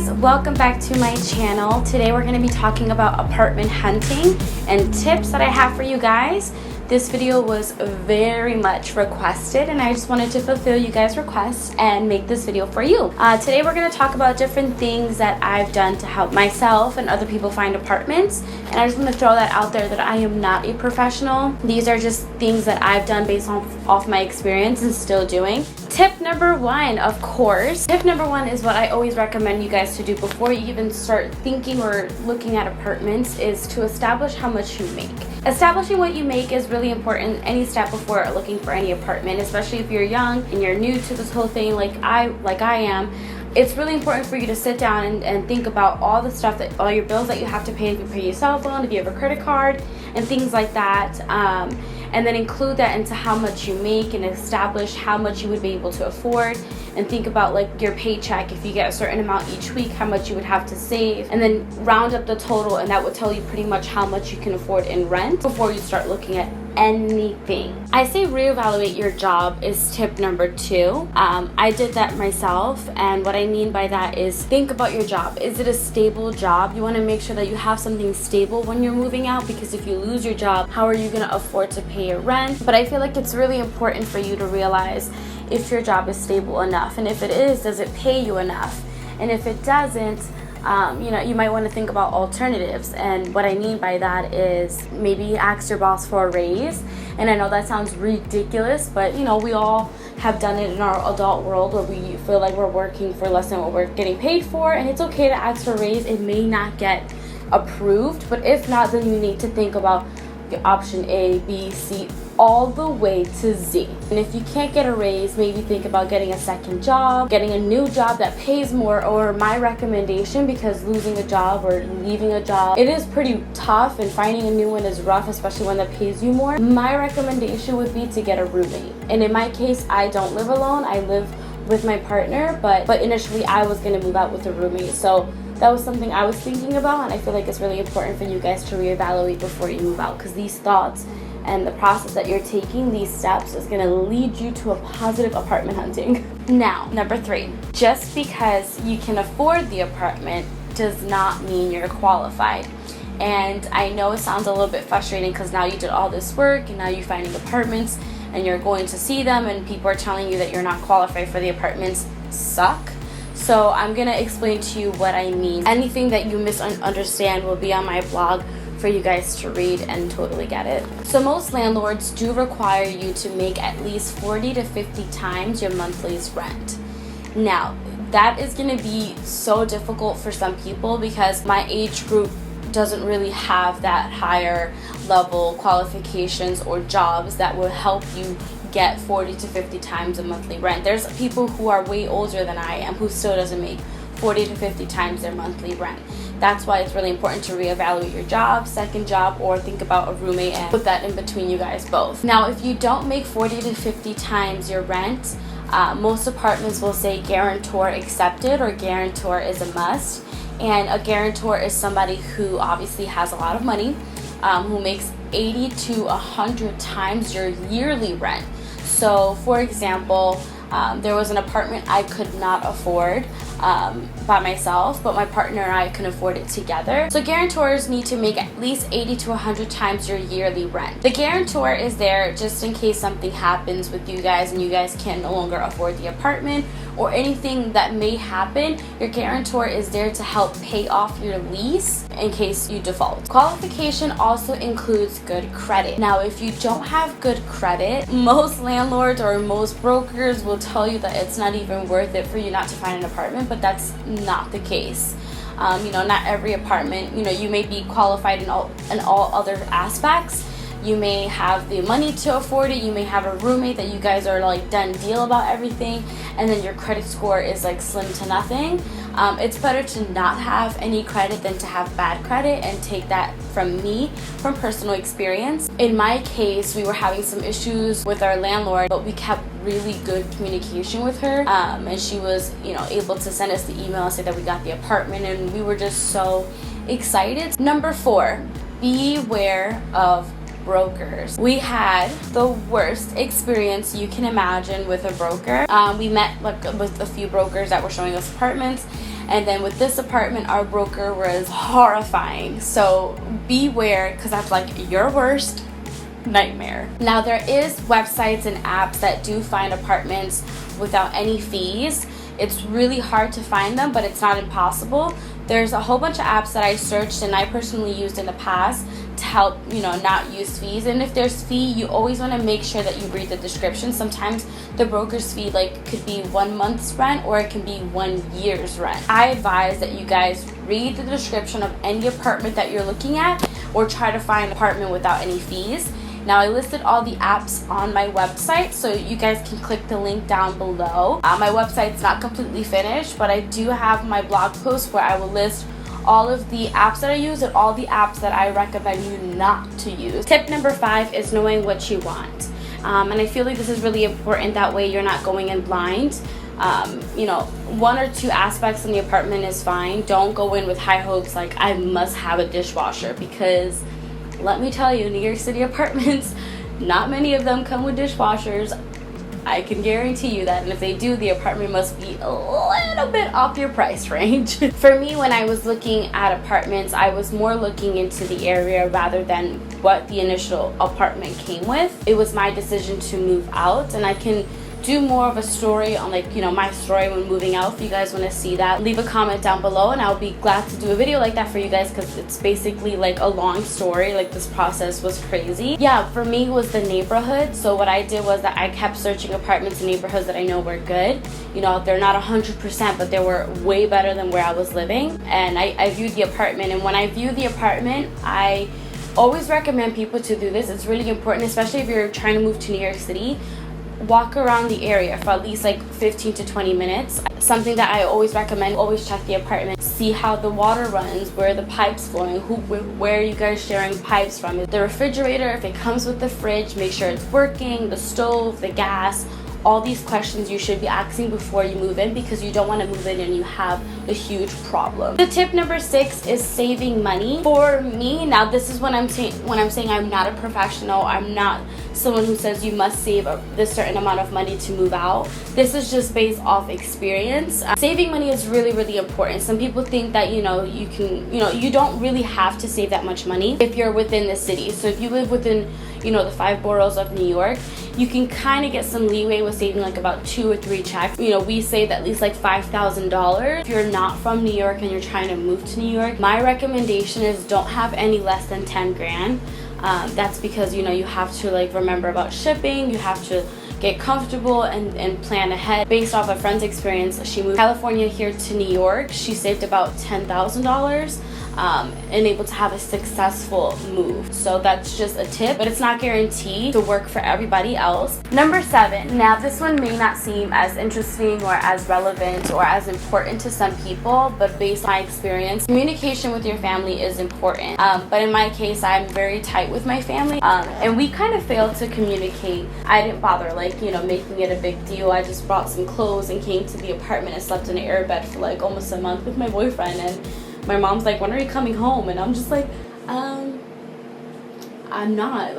guys, welcome back to my channel. Today we're going to be talking about apartment hunting and tips that I have for you guys. This video was very much requested and I just wanted to fulfill you guys' requests and make this video for you. Today we're going to talk about different things that I've done to help myself and other people find apartments, and I just want to throw that out there that I am not a professional. These are just things that I've done based off my experience and still doing. Tip number one, of course. Tip number one is what I always recommend you guys to do before you even start thinking or looking at apartments, is to establish how much you make. Establishing what you make is really important any step before looking for any apartment, especially if you're young and you're new to this whole thing like I am. It's really important for you to sit down and think about all the stuff, that all your bills that you have to pay, if you pay your cell phone, if you have a credit card, and things like that. And then include that into how much you make and establish how much you would be able to afford, and think about like your paycheck. If you get a certain amount each week, how much you would have to save, and then round up the total, and that would tell you pretty much how much you can afford in rent before you start looking at anything. I say reevaluate your job is tip number two. I did that myself, and what I mean by that is think about your job. Is it a stable job? You want to make sure that you have something stable when you're moving out, because if you lose your job, how are you going to afford to pay your rent? But I feel like it's really important for you to realize if your job is stable enough, and if it is, does it pay you enough? And if it doesn't, you might want to think about alternatives. And what I mean by that is maybe ask your boss for a raise. And I know that sounds ridiculous, but we all have done it in our adult world where we feel like we're working for less than what we're getting paid for, and it's okay to ask for a raise. It may not get approved, but if not, then you need to think about option A, B, C, all the way to Z. And if you can't get a raise, maybe think about getting a second job, getting a new job that pays more. Or my recommendation, because losing a job or leaving a job, it is pretty tough, and finding a new one is rough, especially one that pays you more. My recommendation would be to get a roommate. And in my case, I don't live alone, I live with my partner, but initially I was going to move out with a roommate. So that was something I was thinking about, and I feel like it's really important for you guys to reevaluate before you move out, because these thoughts and the process that you're taking, these steps, is going to lead you to a positive apartment hunting. Now, number three, just because you can afford the apartment does not mean you're qualified. And I know it sounds a little bit frustrating, because now you did all this work and now you're finding apartments and you're going to see them, and people are telling you that you're not qualified for the apartments suck. So I'm going to explain to you what I mean. Anything that you misunderstand will be on my blog for you guys to read and totally get it. So most landlords do require you to make at least 40 to 50 times your monthly's rent. Now, that is going to be so difficult for some people, because my age group doesn't really have that higher level qualifications or jobs that will help you get 40 to 50 times a monthly rent. There's people who are way older than I am who still doesn't make 40 to 50 times their monthly rent. That's why it's really important to reevaluate your job, second job, or think about a roommate and put that in between you guys both. Now, if you don't make 40 to 50 times your rent, most apartments will say guarantor accepted, or guarantor is a must. And a guarantor is somebody who obviously has a lot of money, who makes 80 to 100 times your yearly rent. So, for example, there was an apartment I could not afford by myself, but my partner and I can afford it together. So guarantors need to make at least 80 to 100 times your yearly rent. The guarantor is there just in case something happens with you guys and you guys can no longer afford the apartment, or anything that may happen. Your guarantor is there to help pay off your lease in case you default. Qualification also includes good credit. Now, if you don't have good credit, most landlords or most brokers will tell you that it's not even worth it for you not to find an apartment, but that's not the case. Not every apartment, you may be qualified in all other aspects. You may have the money to afford it. You may have a roommate that you guys are like done deal about everything, and then your credit score is like slim to nothing. It's better to not have any credit than to have bad credit, and take that from me, from personal experience. In my case, we were having some issues with our landlord, but we kept really good communication with her, and she was able to send us the email and say that we got the apartment, and we were just so excited. Number four, beware of brokers. We had the worst experience you can imagine with a broker. We met with a few brokers that were showing us apartments, And then with this apartment, our broker was horrifying. So beware, because that's like your worst nightmare. Now there is websites and apps that do find apartments without any fees. It's really hard to find them, but it's not impossible. There's a whole bunch of apps that I searched and I personally used in the past to help, not use fees. And if there's fee, you always want to make sure that you read the description. Sometimes the broker's fee could be 1 month's rent, or it can be 1 year's rent. I advise that you guys read the description of any apartment that you're looking at, or try to find an apartment without any fees. Now I listed all the apps on my website, so you guys can click the link down below. My website's not completely finished, but I do have my blog post where I will list all of the apps that I use and all the apps that I recommend you not to use. Tip number 5 is knowing what you want. And I feel like this is really important. That way you're not going in blind. 1 or 2 aspects in the apartment is fine. Don't go in with high hopes like I must have a dishwasher, because let me tell you, New York City apartments, not many of them come with dishwashers. I can guarantee you that, and if they do, the apartment must be a little bit off your price range. For me, when I was looking at apartments, I was more looking into the area rather than what the initial apartment came with. It was my decision to move out, and I can do more of a story on my story when moving out. If you guys want to see that, leave a comment down below and I'll be glad to do a video like that for you guys, because it's basically like a long story. This process was crazy. Yeah, for me it was the neighborhood. So what I did was that I kept searching apartments in neighborhoods that I know were good. They're not 100%, but they were way better than where I was living. And I viewed the apartment, and when I view the apartment, I always recommend people to do this. It's really important, especially if you're trying to move to New York City. Walk around the area for at least 15 to 20 minutes. Something that I always recommend, always check the apartment. See how the water runs, where the pipes flowing, where are you guys sharing pipes from. The refrigerator, if it comes with the fridge, make sure it's working, the stove, the gas. All these questions you should be asking before you move in, because you don't want to move in and you have a huge problem. The tip number 6 is saving money. For me, now this is when I'm saying I'm not a professional. I'm not someone who says you must save this certain amount of money to move out. This is just based off experience. Saving money is really, really important. Some people think that you don't really have to save that much money if you're within the city. So if you live within the 5 boroughs of New York, you can kind of get some leeway with saving about 2 or 3 checks. We saved at least $5,000. If you're not from New York and you're trying to move to New York, my recommendation is don't have any less than 10 grand. That's because you have to remember about shipping. You have to get comfortable and plan ahead. Based off a friend's experience, she moved California here to New York. She saved about $10,000 and able to have a successful move. So that's just a tip, but it's not guaranteed to work for everybody else. Number 7. Now this one may not seem as interesting or as relevant or as important to some people, but based on my experience, communication with your family is important. But in my case, I'm very tight with my family, and we kind of failed to communicate. I didn't bother making it a big deal. I just brought some clothes and came to the apartment and slept in an airbed for almost a month with my boyfriend. And my mom's like, when are you coming home? And I'm just like, I'm not.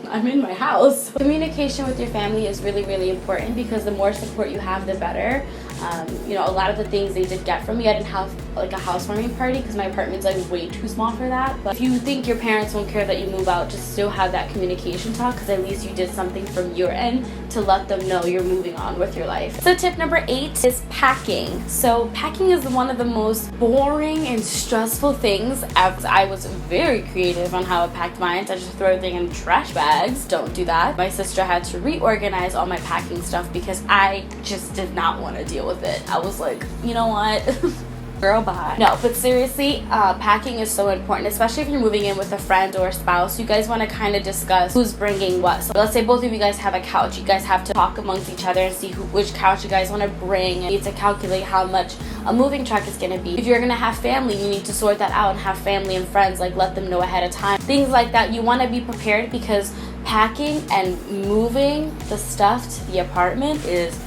I'm in my house. Communication with your family is really, really important, because the more support you have, the better. A lot of the things they did get from me, I didn't have a housewarming party because my apartment's way too small for that. But if you think your parents won't care that you move out, just still have that communication talk, because at least you did something from your end to let them know you're moving on with your life. So tip number 8 is packing. So packing is one of the most boring and stressful things. I was very creative on how I packed mine. I just throw everything in trash bags. Don't do that. My sister had to reorganize all my packing stuff because I just did not want to deal with it. I was like, you know what? Girl, bye. No, but seriously, packing is so important, especially if you're moving in with a friend or a spouse. You guys want to kind of discuss who's bringing what. So let's say both of you guys have a couch. You guys have to talk amongst each other and see which couch you guys want to bring. You need to calculate how much a moving truck is going to be. If you're going to have family, you need to sort that out and have family and friends, let them know ahead of time. Things like that. You want to be prepared, because packing and moving the stuff to the apartment is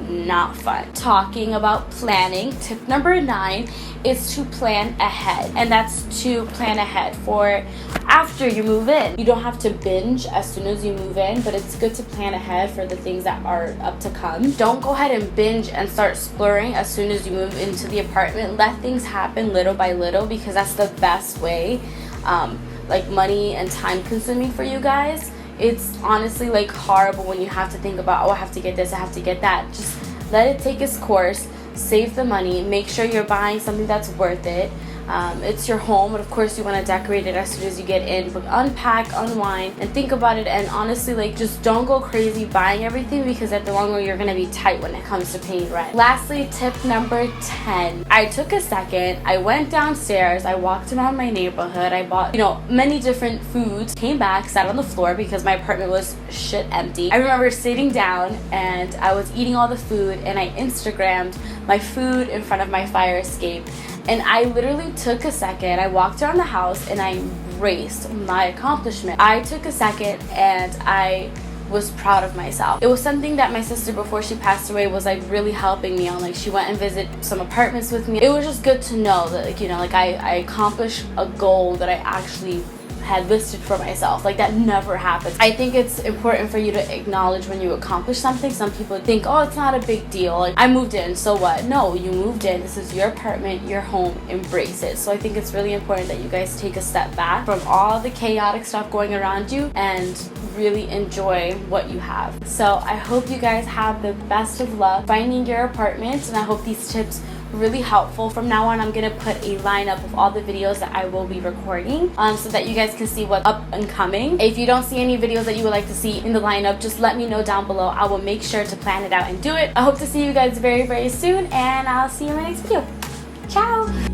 not fun. Talking about planning, tip number 9 is to plan ahead. And that's to plan ahead for after you move in. You don't have to binge as soon as you move in, but it's good to plan ahead for the things that are up to come. Don't go ahead and binge and start splurring as soon as you move into the apartment. Let things happen little by little, because that's the best way. Like money and time consuming for you guys. It's honestly like horrible when you have to think about, oh, I have to get this, I have to get that. Just let it take its course. Save the money. Make sure you're buying something that's worth it. It's your home, but of course you want to decorate it as soon as you get in. But unpack, unwind, and think about it. And honestly, like, just don't go crazy buying everything, because at the long run you're gonna be tight when it comes to paying rent. Lastly, tip number 10. I took a second. I went downstairs. I walked around my neighborhood. I bought, many different foods. Came back, sat on the floor because my apartment was shit empty. I remember sitting down and I was eating all the food, and I Instagrammed my food in front of my fire escape. And I literally took a second. I walked around the house and I embraced my accomplishment. I took a second and I was proud of myself. It was something that my sister, before she passed away, was like really helping me on. Like, she went and visited some apartments with me. It was just good to know that, I accomplished a goal that I actually had listed for myself. Like, that never happens. I think it's important for you to acknowledge when you accomplish something. Some people think, oh, it's not a big deal. Like, I moved in, so what? No, you moved in. This is your apartment, your home. Embrace it. So I think it's really important that you guys take a step back from all the chaotic stuff going around you and really enjoy what you have. So I hope you guys have the best of luck finding your apartment, and I hope these tips really helpful. From now on, I'm gonna put a lineup of all the videos that I will be recording, so that you guys can see what's up and coming. If you don't see any videos that you would like to see in the lineup, just let me know down below. I will make sure to plan it out and do it. I hope to see you guys very, very soon, and I'll see you in my next video. Ciao.